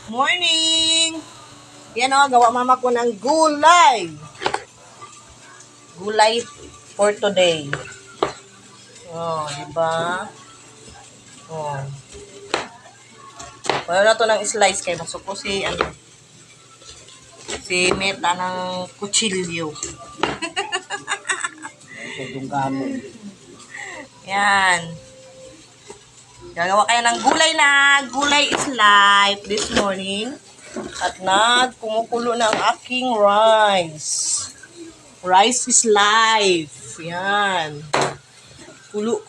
Morning! Yan o, gawa mama ko ng gulay. Gulay for today. Oh, diba? Oh. Wala na to ng slice kay masuko si Meta ng kutsilyo. Yan. Gagawa kayo ng gulay na. Gulay is life this morning. At kumukulo na ang aking rice. Rice is life. Yan. Kulo.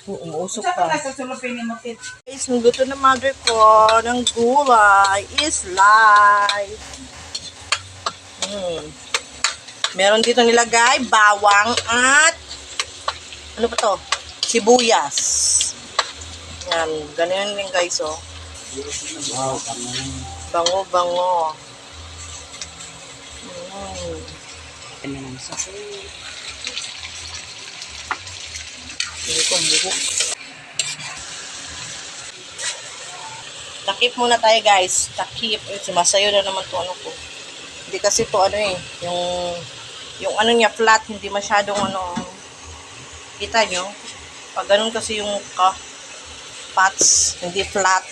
Umuusok pa. Guys, nagluto na mother ko ng gulay is life. Meron dito nilagay bawang at ano pa to? Sibuyas. Yan, ganyan din guys, oh. Wow, Bango. Ano naman sa Hindi ko buhok. Takip muna tayo guys. Takip. Sumasayo na naman to ano ko. Hindi kasi to ano eh. Yung ano niya flat. Hindi masyadong ano. Kita nyo? Pag ganun kasi yung pots. Hindi flat.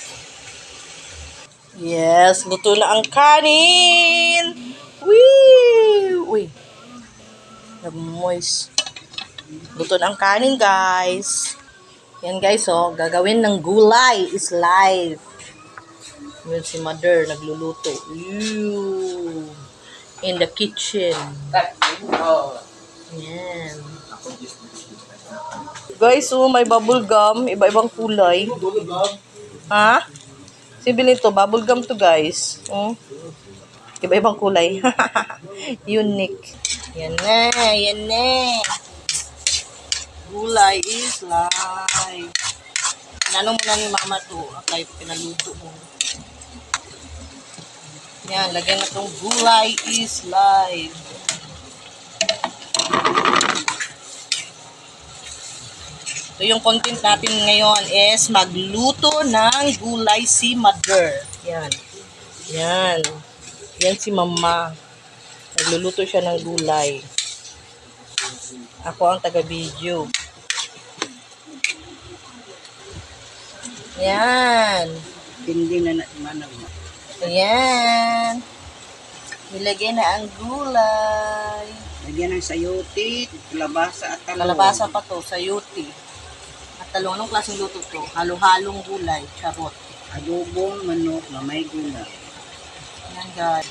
Yes. Luto na ang kanin. Uy. Nag-moist. Luto na ang kanin, guys. Yan, guys, oh. Gagawin ng gulay is live. Yun si mother, nagluluto. Ew. In the kitchen. Yan. Guys, oh, may bubble gum. Iba-ibang kulay. Ha? Sibilin to. Bubble gum to, guys. Iba-ibang kulay. Unique. Yan na. Gulay is live. Nanong muna ni mama to. Akay pinaluto mo. Yan, lagyan na tong gulay is live. So, yung content natin ngayon is magluto ng gulay si mother. Yan. Yan si mama. Nagluluto siya ng gulay. Ako ang taga-video. Yan. Hindi na manang. Ayan. Nilagay na ang gulay. Lagyan ng sayote, kalabasa at talong. Kalabasa pa to, sayuti. At talong, anong klaseng luto to? Halo-halong gulay, charot. Adobong manok na may gulay. Ayan guys.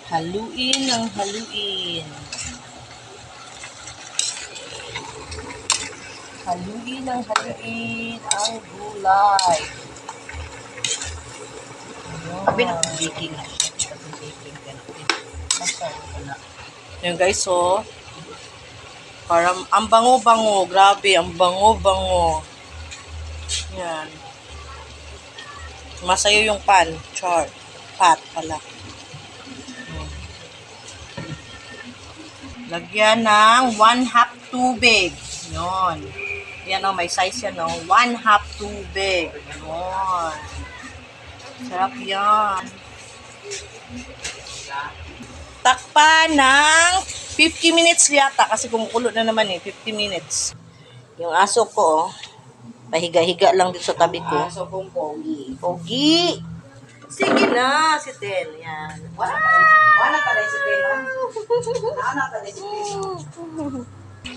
Haluin ang haluin. Haluin ang gulay. Sabi na baking na. Yan guys, so parang ang bango-bango. Grabe, ang bango-bango. Yan. Masayo yung pan. Pat pala. Lagyan ng 1/2 tubig. Yun. Yan o, may size yan o. 1/2 tubig. Yun. Sarap yan. Takpan ng 50 minutes yata kasi kumukulo na naman eh. 50 minutes. Yung aso ko, pahiga-higa lang dito sa tabi ko. Aso kong pogi. Pogi! Sige na, si Ten. Yan. Wala pala si Peno.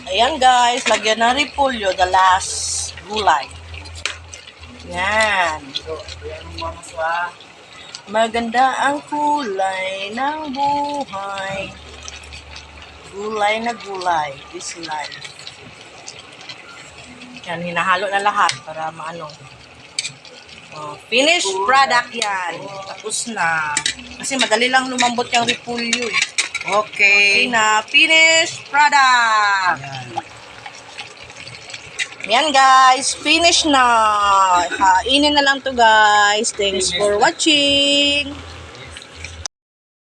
Ayan guys, lagyan ng repolyo, the last gulay. Yan. Maganda ang kulay ng buhay. Gulay na gulay is life. Yan, hinahalo na lahat para maano. Finished product yan. Tapos na. Kasi madali lang lumambot yung repolyo eh. Okay na. Finished product. Yan guys. Finish na. Kainin na lang to guys. Thanks for watching.